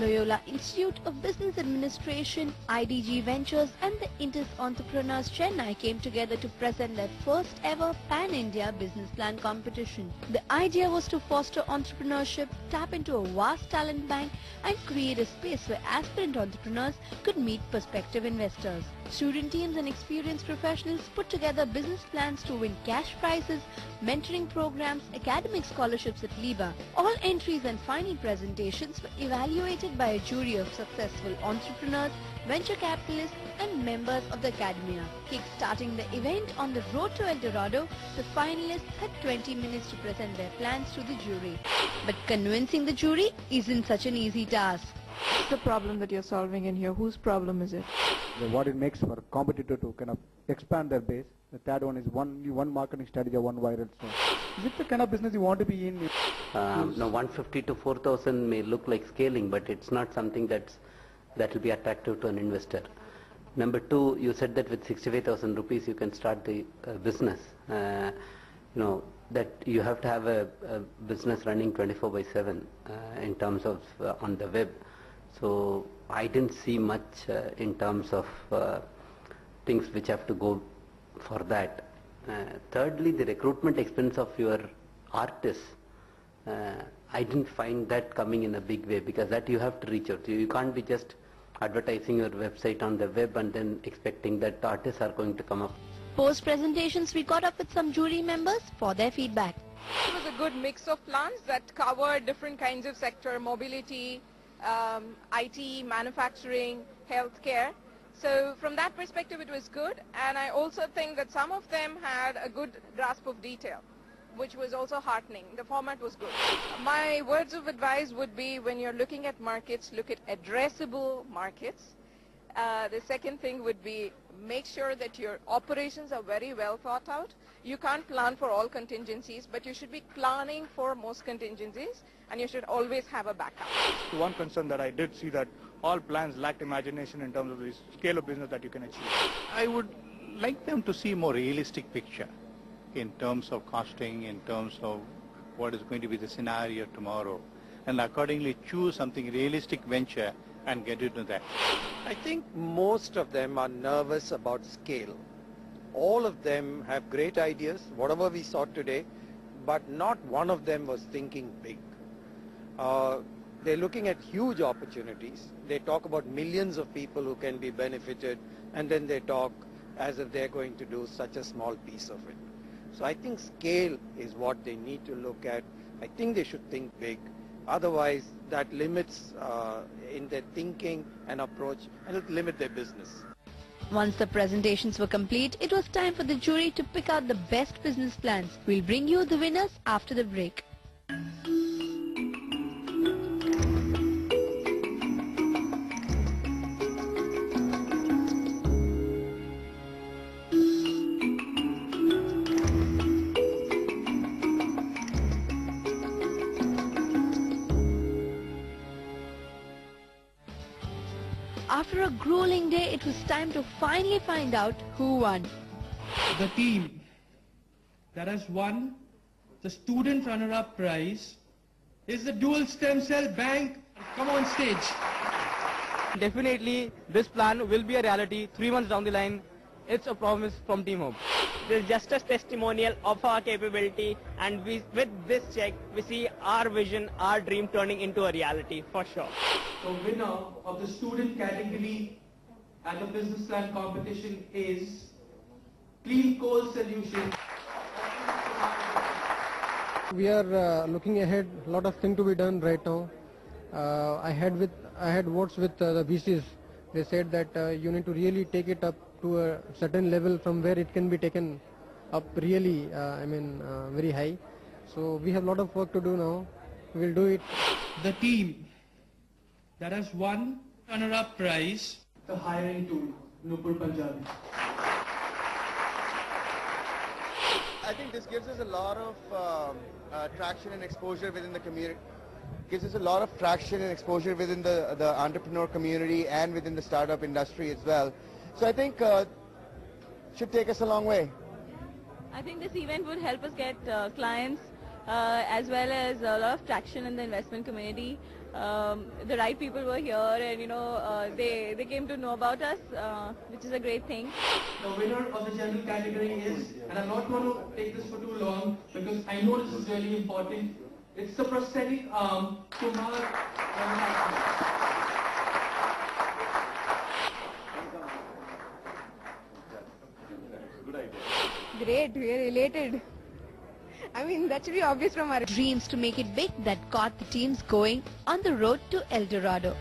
Loyola Institute of Business Administration, IDG Ventures and the Indus Entrepreneurs Chennai came together to present their first ever Pan-India business plan competition. The idea was to foster entrepreneurship, tap into a vast talent bank and create a space where aspirant entrepreneurs could meet prospective investors. Student teams and experienced professionals put together business plans to win cash prizes, mentoring programs, academic scholarships at Liba. All entries and final presentations were evaluated by a jury of successful entrepreneurs, venture capitalists and members of the academia. Kick-starting the event on the road to El Dorado, the finalists had 20 minutes to present their plans to the jury. But convincing the jury isn't such an easy task. What's the problem that you're solving in here? Whose problem is it? What it makes for a competitor to kind of expand their base. The third one is one marketing strategy or one viral store. Is it the kind of business you want to be in? No, 150 to 4,000 may look like scaling, but it's not something that will be attractive to an investor. Number two, you said that with 65,000 rupees you can start the business. That you have to have a business running 24/7 in terms of on the web. So I didn't see much in terms of things which have to go for that. Thirdly, the recruitment expense of your artists, I didn't find that coming in a big way, because that you have to reach out to. You can't be just advertising your website on the web and then expecting that artists are going to come up. Post presentations, we caught up with some jury members for their feedback. It was a good mix of plans that covered different kinds of sector, mobility, IT, manufacturing, healthcare. So from that perspective it was good, and I also think that some of them had a good grasp of detail, which was also heartening. The format was good. My words of advice would be, when you're looking at markets, look at addressable markets. The second thing would be, make sure that your operations are very well thought out. You can't plan for all contingencies, but you should be planning for most contingencies, and you should always have a backup. One concern that I did see, that all plans lacked imagination in terms of the scale of business that you can achieve. I would like them to see a more realistic picture in terms of costing, in terms of what is going to be the scenario tomorrow, and accordingly choose something realistic venture and get into that. I think most of them are nervous about scale. All of them have great ideas, whatever we saw today, but not one of them was thinking big. They're looking at huge opportunities. They talk about millions of people who can be benefited, and then they talk as if they're going to do such a small piece of it. So I think scale is what they need to look at. I think they should think big. Otherwise, that limits in their thinking and approach, and it limit their business. Once the presentations were complete, it was time for the jury to pick out the best business plans. We'll bring you the winners after the break. After a grueling day, it was time to finally find out who won. The team that has won the student runner-up prize is the Dual Stem Cell Bank. Come on stage. Definitely this plan will be a reality 3 months down the line. It's a promise from Team Hope. This is just a testimonial of our capability, and with this check we see our vision, our dream turning into a reality for sure. The winner of the student category at the business plan competition is Clean Coal Solutions. We are looking ahead, a lot of things to be done right now. I had words with the VCs. They said that you need to really take it up to a certain level from where it can be taken up really, very high. So we have a lot of work to do now. We'll do it. The team that has won runner-up prize, the hiring tool, Nupur Punjabi. I think this gives us a lot of traction and exposure within the community. Gives us a lot of traction and exposure within the entrepreneur community and within the startup industry as well. So I think should take us a long way. I think this event would help us get clients as well as a lot of traction in the investment community. the right people were here, and they came to know about us, which is a great thing. The winner of the general category is, and I'm not going to take this for too long because I know this is really important. It's the prosthetic arm, Kumar. Great, we are elated. I mean, that should be obvious from our dreams to make it big that got the teams going on the road to El Dorado.